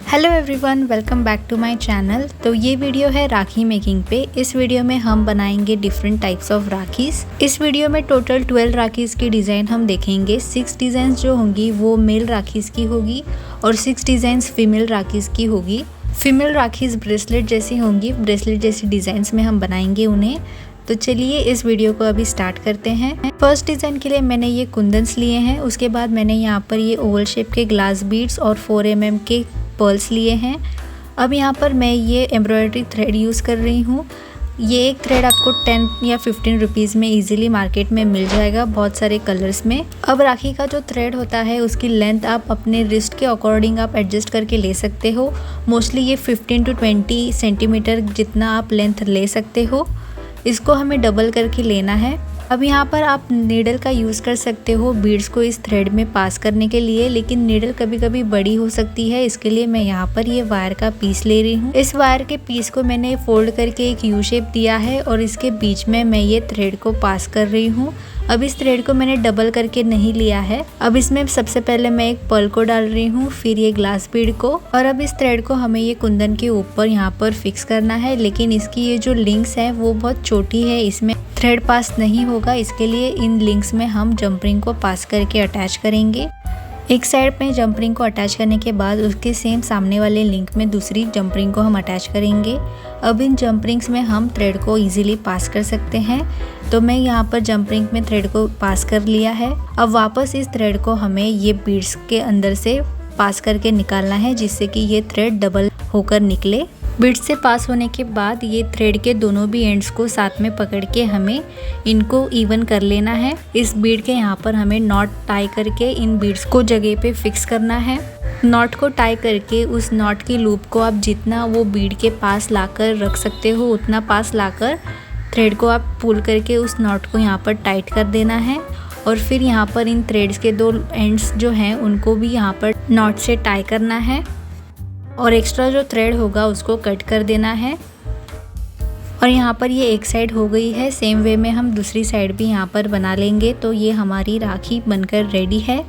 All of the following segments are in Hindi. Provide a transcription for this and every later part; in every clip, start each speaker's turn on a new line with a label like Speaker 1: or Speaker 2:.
Speaker 1: Hello everyone, welcome back to my channel. तो ये वीडियो है राखी मेकिंग पे। इस वीडियो में हम बनाएंगे डिफरेंट टाइप्स ऑफ राखीज़। इस वीडियो में टोटल 12 राखीज़ की डिज़ाइन हम देखेंगे। 6 डिज़ाइन जो होंगी वो मेल राखीज़ की होगी और 6 डिज़ाइन फीमेल राखीज़ की होगी। फीमेल राखीज़ ब्रेसलेट जैसी होंगी, ब्रेसलेट जैसी डिज़ाइंस में हम बनाएंगे उन्हें। तो चलिए इस वीडियो को अभी स्टार्ट करते हैं। फर्स्ट डिज़ाइन के लिए मैंने ये कुंदन्स लिए हैं। उसके बाद मैंने यहाँ पर ये ओवल शेप के ग्लास बीड्स और 4 mm के पर्ल्स लिए हैं। अब यहाँ पर मैं ये एम्ब्रॉयडरी थ्रेड यूज़ कर रही हूँ। ये एक थ्रेड आपको 10 या 15 रुपीज़ में इजीली मार्केट में मिल जाएगा, बहुत सारे कलर्स में। अब राखी का जो थ्रेड होता है उसकी लेंथ आप अपने रिस्ट के अकॉर्डिंग आप एडजस्ट करके ले सकते हो। मोस्टली ये 15 to 20 सेंटीमीटर जितना आप लेंथ ले सकते हो। इसको हमें डबल करके लेना है। अब यहाँ पर आप नीडल का यूज़ कर सकते हो बीड्स को इस थ्रेड में पास करने के लिए, लेकिन नीडल कभी कभी बड़ी हो सकती है। इसके लिए मैं यहाँ पर ये वायर का पीस ले रही हूँ। इस वायर के पीस को मैंने फोल्ड करके एक यू शेप दिया है और इसके बीच में मैं ये थ्रेड को पास कर रही हूँ। अब इस थ्रेड को मैंने डबल करके नहीं लिया है। अब इसमें सबसे पहले मैं एक पर्ल को डाल रही हूँ, फिर ये ग्लास बीड को, और अब इस थ्रेड को हमें ये कुंदन के ऊपर यहाँ पर फिक्स करना है। लेकिन इसकी ये जो लिंक्स है वो बहुत छोटी है, इसमें थ्रेड पास नहीं होगा। इसके लिए इन लिंक्स में हम जंप रिंग को पास करके अटैच करेंगे। एक साइड में जंप रिंग को अटैच करने के बाद उसके सेम सामने वाले लिंक में दूसरी जंप रिंग को हम अटैच करेंगे। अब इन जंप रिंग्स में हम थ्रेड को इजीली पास कर सकते हैं। तो मैं यहाँ पर जंप रिंग में थ्रेड को पास कर लिया है। अब वापस इस थ्रेड को हमें ये बीड्स के अंदर से पास करके निकालना है, जिससे कि ये थ्रेड डबल होकर निकले। बीड्स से पास होने के बाद ये थ्रेड के दोनों भी एंड्स को साथ में पकड़ के हमें इनको इवन कर लेना है। इस बीड के यहाँ पर हमें नॉट टाई करके इन बीड्स को जगह पे फिक्स करना है। नॉट को टाई करके उस नॉट की लूप को आप जितना वो बीड के पास लाकर रख सकते हो उतना पास लाकर थ्रेड को आप पुल करके उस नॉट को यहाँ पर टाइट कर देना है। और फिर यहाँ पर इन थ्रेड्स के दो एंड्स जो हैं उनको भी यहाँ पर नॉट से टाई करना है और एक्स्ट्रा जो थ्रेड होगा उसको कट कर देना है। और यहाँ पर ये एक साइड हो गई है। सेम वे में हम दूसरी साइड भी यहाँ पर बना लेंगे। तो ये हमारी राखी बनकर रेडी है।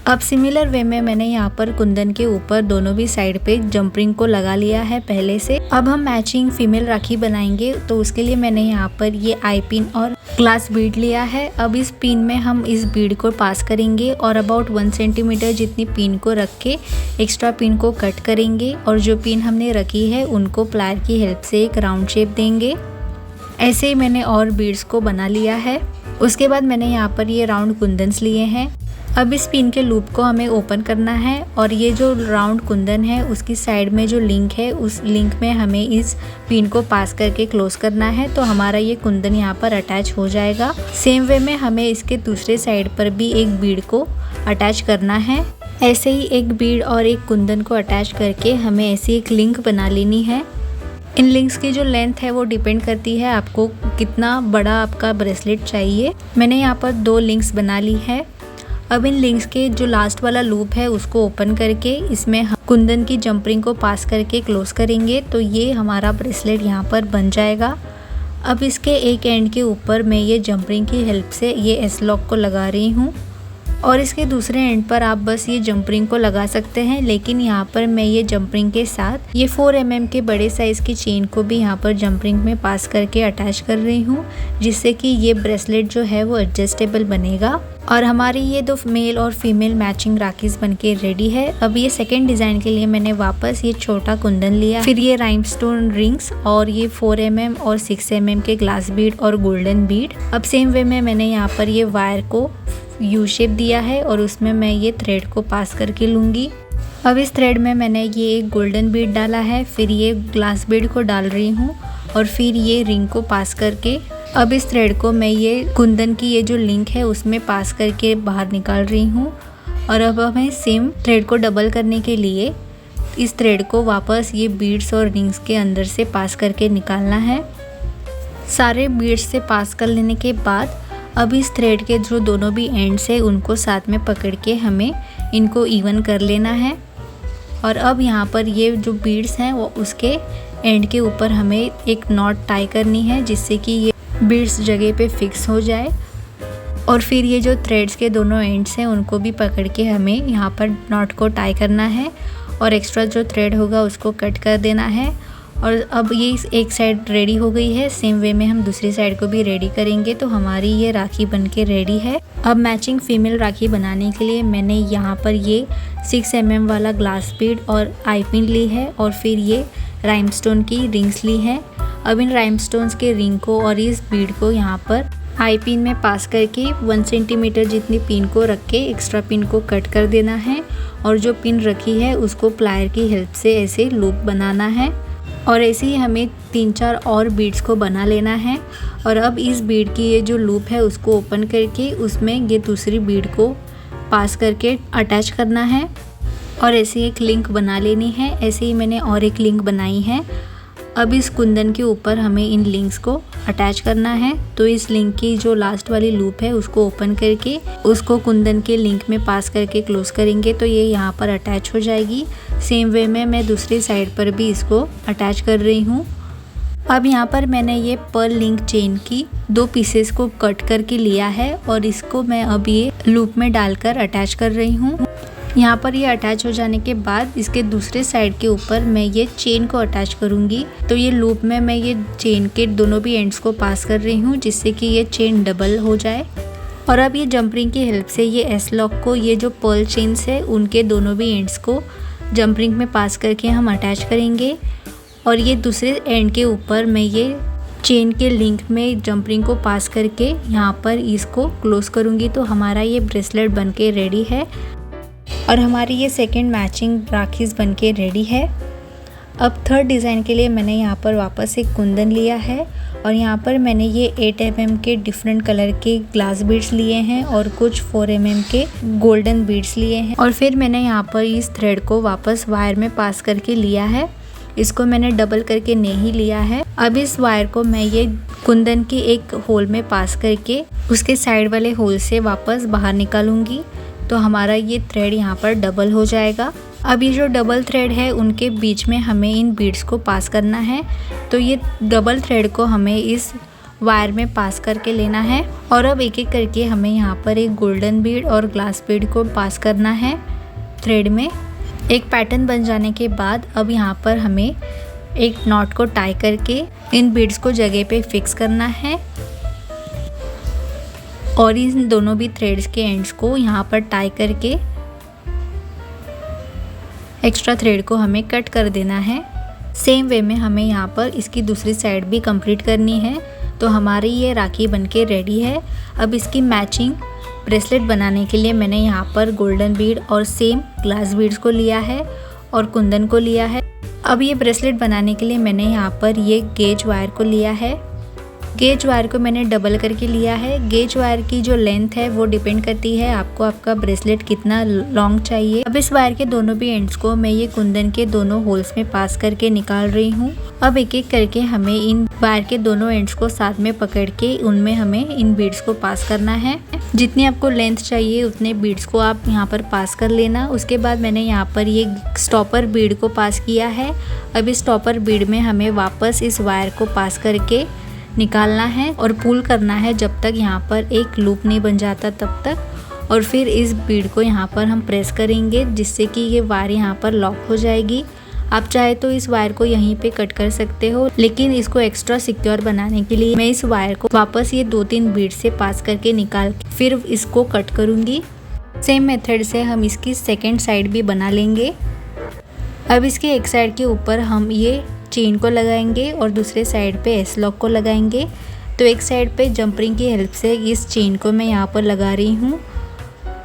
Speaker 1: अब सिमिलर वे में मैंने यहाँ पर कुंदन के ऊपर दोनों भी साइड पे जंप रिंग को लगा लिया है पहले से। अब हम मैचिंग फीमेल राखी बनाएंगे, तो उसके लिए मैंने यहाँ पर ये आई पिन और ग्लास बीड लिया है। अब इस पिन में हम इस बीड को पास करेंगे और अबाउट 1 सेंटीमीटर जितनी पिन को रख के एक्स्ट्रा पिन को कट करेंगे और जो पिन हमने रखी है उनको प्लायर की हेल्प से एक राउंड शेप देंगे। ऐसे ही मैंने और बीड्स को बना लिया है। उसके बाद मैंने यहाँ पर ये राउंड कुंदन्स लिए हैं। अब इस पिन के लूप को हमें ओपन करना है और ये जो राउंड कुंदन है उसकी साइड में जो लिंक है उस लिंक में हमें इस पिन को पास करके क्लोज करना है। तो हमारा ये कुंदन यहाँ पर अटैच हो जाएगा। सेम वे में हमें इसके दूसरे साइड पर भी एक बीड को अटैच करना है। ऐसे ही एक बीड और एक कुंदन को अटैच करके हमें ऐसी एक लिंक बना लेनी है। इन लिंक्स की जो लेंथ है वो डिपेंड करती है आपको कितना बड़ा आपका ब्रेसलेट चाहिए। मैंने यहाँ पर 2 लिंक्स बना ली है। अब इन लिंक्स के जो लास्ट वाला लूप है उसको ओपन करके इसमें हम कुंदन की जंप रिंग को पास करके क्लोज करेंगे। तो ये हमारा ब्रेसलेट यहाँ पर बन जाएगा। अब इसके एक एंड के ऊपर मैं ये जंप रिंग की हेल्प से ये एस लॉक को लगा रही हूँ और इसके दूसरे एंड पर आप बस ये जंप रिंग को लगा सकते हैं। लेकिन यहाँ पर मैं ये जंप रिंग के साथ ये 4 mm के बड़े साइज़ की चेन को भी यहाँ पर जंप रिंग में पास करके अटैच कर रही हूँ, जिससे कि ये ब्रेसलेट जो है वो एडजस्टेबल बनेगा। और हमारी ये 2 मेल और फीमेल मैचिंग राखीज़ बनके रेडी है। अब ये सेकेंड डिज़ाइन के लिए मैंने वापस ये छोटा कुंदन लिया, फिर ये राइमस्टोन रिंग्स और ये 4 mm और 6 mm के ग्लास बीड और गोल्डन बीड। अब सेम वे में मैंने यहाँ पर ये वायर को यू शेप दिया है और उसमें मैं ये थ्रेड को पास करके लूँगी। अब इस थ्रेड में मैंने ये एक गोल्डन बीड डाला है, फिर ये ग्लास बीड को डाल रही हूँ और फिर ये रिंग को पास करके अब इस थ्रेड को मैं ये कुंदन की ये जो लिंक है उसमें पास करके बाहर निकाल रही हूँ। और अब हमें सेम थ्रेड को डबल करने के लिए इस थ्रेड को वापस ये बीड्स और रिंग्स के अंदर से पास करके निकालना है। सारे बीड्स से पास कर लेने के बाद अब इस थ्रेड के जो दोनों भी एंड्स है उनको साथ में पकड़ के हमें इनको इवन कर लेना है। और अब यहाँ पर ये जो बीड्स हैं वो उसके एंड के ऊपर हमें एक नॉट टाई करनी है, जिससे कि ये बीड्स जगह पे फिक्स हो जाए। और फिर ये जो थ्रेड्स के दोनों एंड्स हैं उनको भी पकड़ के हमें यहाँ पर नॉट को टाई करना है। और एक्स्ट्रा जो थ्रेड होगा उसको कट कर देना है। और अब ये एक साइड रेडी हो गई है, सेम वे में हम दूसरी साइड को भी रेडी करेंगे। तो हमारी ये राखी बनके रेडी है। अब मैचिंग फीमेल राखी बनाने के लिए मैंने यहाँ पर ये 6 mm वाला ग्लास बीड और आई पिन ली है और फिर ये राइमस्टोन की रिंग्स ली है। अब इन राइमस्टोन्स के रिंग को और इस बीड को यहाँ पर आई पिन में पास करके 1 सेंटीमीटर जितनी पिन को रख के एक्स्ट्रा पिन को कट कर देना है और जो पिन रखी है उसको प्लायर की हेल्प से ऐसे लूप बनाना है। और ऐसे ही हमें 3-4 और बीड्स को बना लेना है। और अब इस बीड की ये जो लूप है उसको ओपन करके उसमें ये दूसरी बीड को पास करके अटैच करना है और ऐसे एक लिंक बना लेनी है। ऐसे ही मैंने और एक लिंक बनाई है। अब इस कुंदन के ऊपर हमें इन लिंक्स को अटैच करना है। तो इस लिंक की जो लास्ट वाली लूप है उसको ओपन करके उसको कुंदन के लिंक में पास करके क्लोज करेंगे तो ये यहाँ पर अटैच हो जाएगी। सेम वे में मैं दूसरी साइड पर भी इसको अटैच कर रही हूँ। अब यहाँ पर मैंने ये पर्ल लिंक चेन की 2 पीसेस को कट करके लिया है और इसको मैं अब ये लूप में डालकर अटैच कर रही हूँ। यहाँ पर ये अटैच हो जाने के बाद इसके दूसरे साइड के ऊपर मैं ये चेन को अटैच करूँगी। तो ये लूप में मैं ये चेन के दोनों भी एंड्स को पास कर रही हूँ जिससे कि ये चेन डबल हो जाए। और अब ये जंप रिंग की हेल्प से ये एस लॉक को ये जो पर्ल चेन्स है उनके दोनों भी एंड्स को जंप रिंग में पास करके हम अटैच करेंगे। और ये दूसरे एंड के ऊपर मैं ये चेन के लिंक में जंप रिंग को पास करके यहाँ पर इसको क्लोज करूँगी। तो हमारा ये ब्रेसलेट बन के रेडी है और हमारी ये सेकंड मैचिंग राखीज़ बनके रेडी है। अब थर्ड डिज़ाइन के लिए मैंने यहाँ पर वापस एक कुंदन लिया है और यहाँ पर मैंने ये 8 mm के डिफरेंट कलर के ग्लास बीड्स लिए हैं और कुछ 4 mm के गोल्डन बीड्स लिए हैं। और फिर मैंने यहाँ पर इस थ्रेड को वापस वायर में पास करके लिया है। इसको मैंने डबल करके नहीं लिया है। अब इस वायर को मैं ये कुंदन के एक होल में पास करके उसके साइड वाले होल से वापस बाहर निकालूंगी। तो हमारा ये थ्रेड यहाँ पर डबल हो जाएगा। अब ये जो डबल थ्रेड है उनके बीच में हमें इन बीड्स को पास करना है। तो ये डबल थ्रेड को हमें इस वायर में पास करके लेना है और अब एक एक करके हमें यहाँ पर एक गोल्डन बीड और ग्लास बीड को पास करना है थ्रेड में। एक पैटर्न बन जाने के बाद अब यहाँ पर हमें एक नॉट को टाई करके इन बीड्स को जगह पे फिक्स करना है और इन दोनों भी थ्रेड्स के एंड्स को यहाँ पर टाई करके एक्स्ट्रा थ्रेड को हमें कट कर देना है। सेम वे में हमें यहाँ पर इसकी दूसरी साइड भी कंप्लीट करनी है। तो हमारी ये राखी बनके रेडी है। अब इसकी मैचिंग ब्रेसलेट बनाने के लिए मैंने यहाँ पर गोल्डन बीड और सेम ग्लास बीड्स को लिया है और कुंदन को लिया है। अब ये ब्रेसलेट बनाने के लिए मैंने यहाँ पर ये गेज वायर को लिया है। गेज वायर को मैंने डबल करके लिया है। गेज वायर की जो लेंथ है वो डिपेंड करती है आपको आपका ब्रेसलेट कितना लॉन्ग चाहिए। अब इस वायर के दोनों भी एंड्स को मैं ये कुंदन के दोनों होल्स में पास करके निकाल रही हूँ। अब एक एक करके हमें इन वायर के दोनों एंड्स को साथ में पकड़ के उनमें हमें इन बीड्स को पास करना है। जितनी आपको लेंथ चाहिए उतने बीड्स को आप यहाँ पर पास कर लेना। उसके बाद मैंने यहाँ पर ये स्टॉपर बीड को पास किया है। अब इस स्टॉपर बीड में हमें वापस इस वायर को पास करके निकालना है और पुल करना है जब तक यहाँ पर एक लूप नहीं बन जाता तब तक। और फिर इस बीड को यहाँ पर हम प्रेस करेंगे जिससे कि ये वायर यहाँ पर लॉक हो जाएगी। आप चाहे तो इस वायर को यहीं पे कट कर सकते हो, लेकिन इसको एक्स्ट्रा सिक्योर बनाने के लिए मैं इस वायर को वापस ये 2-3 बीड से पास करके निकाल के फिर इसको कट करूँगी। सेम मेथड से हम इसकी सेकेंड साइड भी बना लेंगे। अब इसके एक साइड के ऊपर हम ये चेन को लगाएंगे और दूसरे साइड पे एस लॉक को लगाएंगे। तो एक साइड पे जंप रिंग की हेल्प से इस चेन को मैं यहाँ पर लगा रही हूँ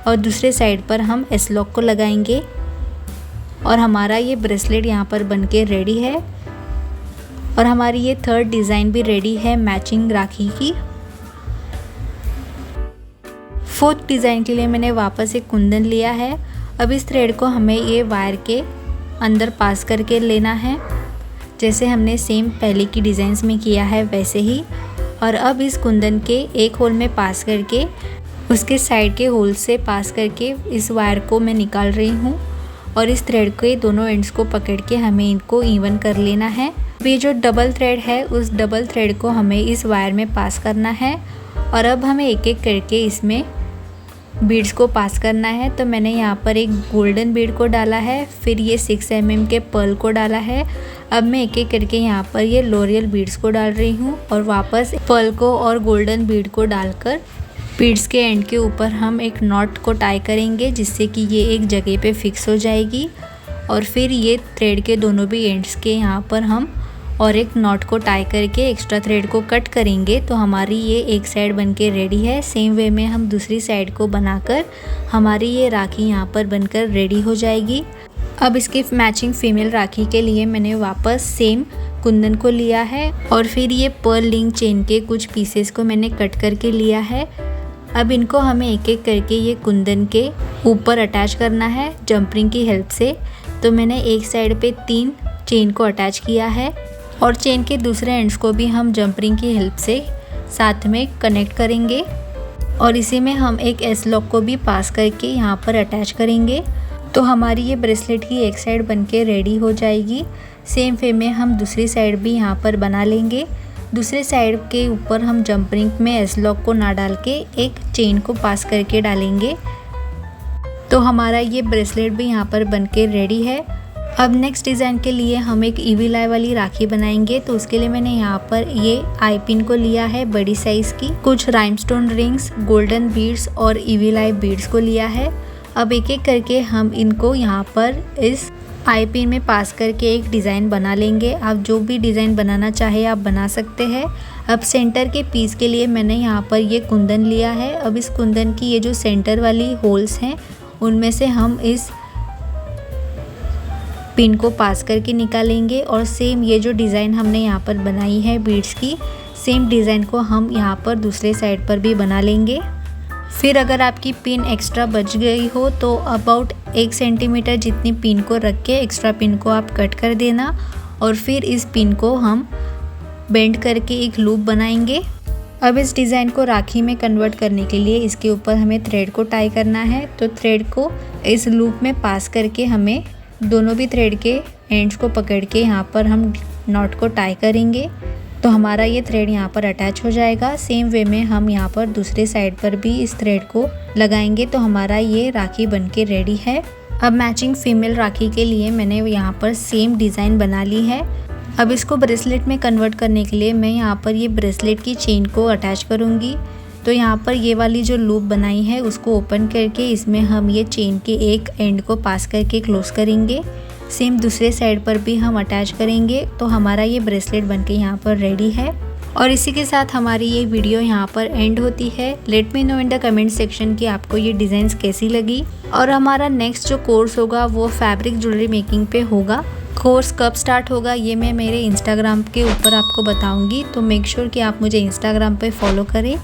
Speaker 1: और दूसरे साइड पर हम एस लॉक को लगाएंगे और हमारा ये ब्रेसलेट यहाँ पर बनके रेडी है। और हमारी ये थर्ड डिज़ाइन भी रेडी है मैचिंग राखी की। फोर्थ डिज़ाइन के लिए मैंने वापस एक कुंदन लिया है। अब इस थ्रेड को हमें ये वायर के अंदर पास करके लेना है जैसे हमने सेम पहले की डिज़ाइंस में किया है वैसे ही। और अब इस कुंदन के एक होल में पास करके उसके साइड के होल से पास करके इस वायर को मैं निकाल रही हूँ और इस थ्रेड के दोनों एंड्स को पकड़ के हमें इनको इवन कर लेना है। ये जो डबल थ्रेड है उस डबल थ्रेड को हमें इस वायर में पास करना है और अब हमें एक एक करके इसमें बीड्स को पास करना है। तो मैंने यहाँ पर एक गोल्डन बीड को डाला है, फिर ये 6 mm के पर्ल को डाला है। अब मैं एक एक करके यहाँ पर ये लॉरियल बीड्स को डाल रही हूँ और वापस पर्ल को और गोल्डन बीड को डालकर बीड्स के एंड के ऊपर हम एक नॉट को टाई करेंगे, जिससे कि ये एक जगह पे फिक्स हो जाएगी। और फिर ये थ्रेड के दोनों भी एंड्स के यहाँ पर हम और एक नॉट को टाई करके एक्स्ट्रा थ्रेड को कट करेंगे। तो हमारी ये एक साइड बनके रेडी है। सेम वे में हम दूसरी साइड को बनाकर हमारी ये राखी यहाँ पर बनकर रेडी हो जाएगी। अब इसकी मैचिंग फीमेल राखी के लिए मैंने वापस सेम कुंदन को लिया है और फिर ये पर्ल लिंक चेन के कुछ पीसेस को मैंने कट करके लिया है। अब इनको हमें एक एक करके ये कुंदन के ऊपर अटैच करना है जंपरिंग की हेल्प से। तो मैंने एक साइड पे 3 चेन को अटैच किया है और चेन के दूसरे एंड्स को भी हम जंपरिंग की हेल्प से साथ में कनेक्ट करेंगे और इसी में हम एक एस लॉक को भी पास करके यहाँ पर अटैच करेंगे। तो हमारी ये ब्रेसलेट की एक साइड बनके रेडी हो जाएगी। सेम वे में हम दूसरी साइड भी यहाँ पर बना लेंगे। दूसरे साइड के ऊपर हम जंपरिंग में एस लॉक को ना डाल के एक चेन को पास करके डालेंगे। तो हमारा ये ब्रेसलेट भी यहाँ पर बनके रेडी है। अब नेक्स्ट डिज़ाइन के लिए हम एक ईविल आई वाली राखी बनाएंगे। तो उसके लिए मैंने यहाँ पर ये आई पिन को लिया है बड़ी साइज़ की, कुछ राइमस्टोन रिंग्स, गोल्डन बीड्स और ईविल आई बीड्स को लिया है। अब एक एक करके हम इनको यहाँ पर इस आई पिन में पास करके एक डिज़ाइन बना लेंगे। आप जो भी डिज़ाइन बनाना चाहे आप बना सकते हैं। अब सेंटर के पीस के लिए मैंने यहाँ पर ये कुंदन लिया है। अब इस कुंदन की ये जो सेंटर वाली होल्स हैं उनमें से हम इस पिन को पास करके निकालेंगे और सेम ये जो डिज़ाइन हमने यहाँ पर बनाई है बीड्स की, सेम डिज़ाइन को हम यहाँ पर दूसरे साइड पर भी बना लेंगे। फिर अगर आपकी पिन एक्स्ट्रा बच गई हो तो अबाउट 1 सेंटीमीटर जितनी पिन को रख के एक्स्ट्रा पिन को आप कट कर देना और फिर इस पिन को हम बेंड करके एक लूप बनाएंगे। अब इस डिज़ाइन को राखी में कन्वर्ट करने के लिए इसके ऊपर हमें थ्रेड को टाई करना है। तो थ्रेड को इस लूप में पास करके हमें दोनों भी थ्रेड के एंड्स को पकड़ के यहाँ पर हम नॉट को टाई करेंगे। तो हमारा ये थ्रेड यहाँ पर अटैच हो जाएगा। सेम वे में हम यहाँ पर दूसरे साइड पर भी इस थ्रेड को लगाएंगे। तो हमारा ये राखी बनके रेडी है। अब मैचिंग फीमेल राखी के लिए मैंने यहाँ पर सेम डिज़ाइन बना ली है। अब इसको ब्रेसलेट में कन्वर्ट करने के लिए मैं यहाँ पर ये ब्रेसलेट की चेन को अटैच करूँगी। तो यहाँ पर ये वाली जो लूप बनाई है उसको ओपन करके इसमें हम ये चेन के एक एंड को पास करके क्लोज करेंगे। सेम दूसरे साइड पर भी हम अटैच करेंगे। तो हमारा ये ब्रेसलेट बनके यहाँ पर रेडी है। और इसी के साथ हमारी ये वीडियो यहाँ पर एंड होती है। Let me know in the comment section कि आपको ये डिज़ाइंस कैसी लगी। और हमारा नेक्स्ट जो कोर्स होगा वो फैब्रिक ज्वेलरी मेकिंग पे होगा। कोर्स कब स्टार्ट होगा ये मैं मेरे इंस्टाग्राम के ऊपर आपको बताऊंगी। तो मेक श्योर कि आप मुझे इंस्टाग्राम पे फॉलो करें।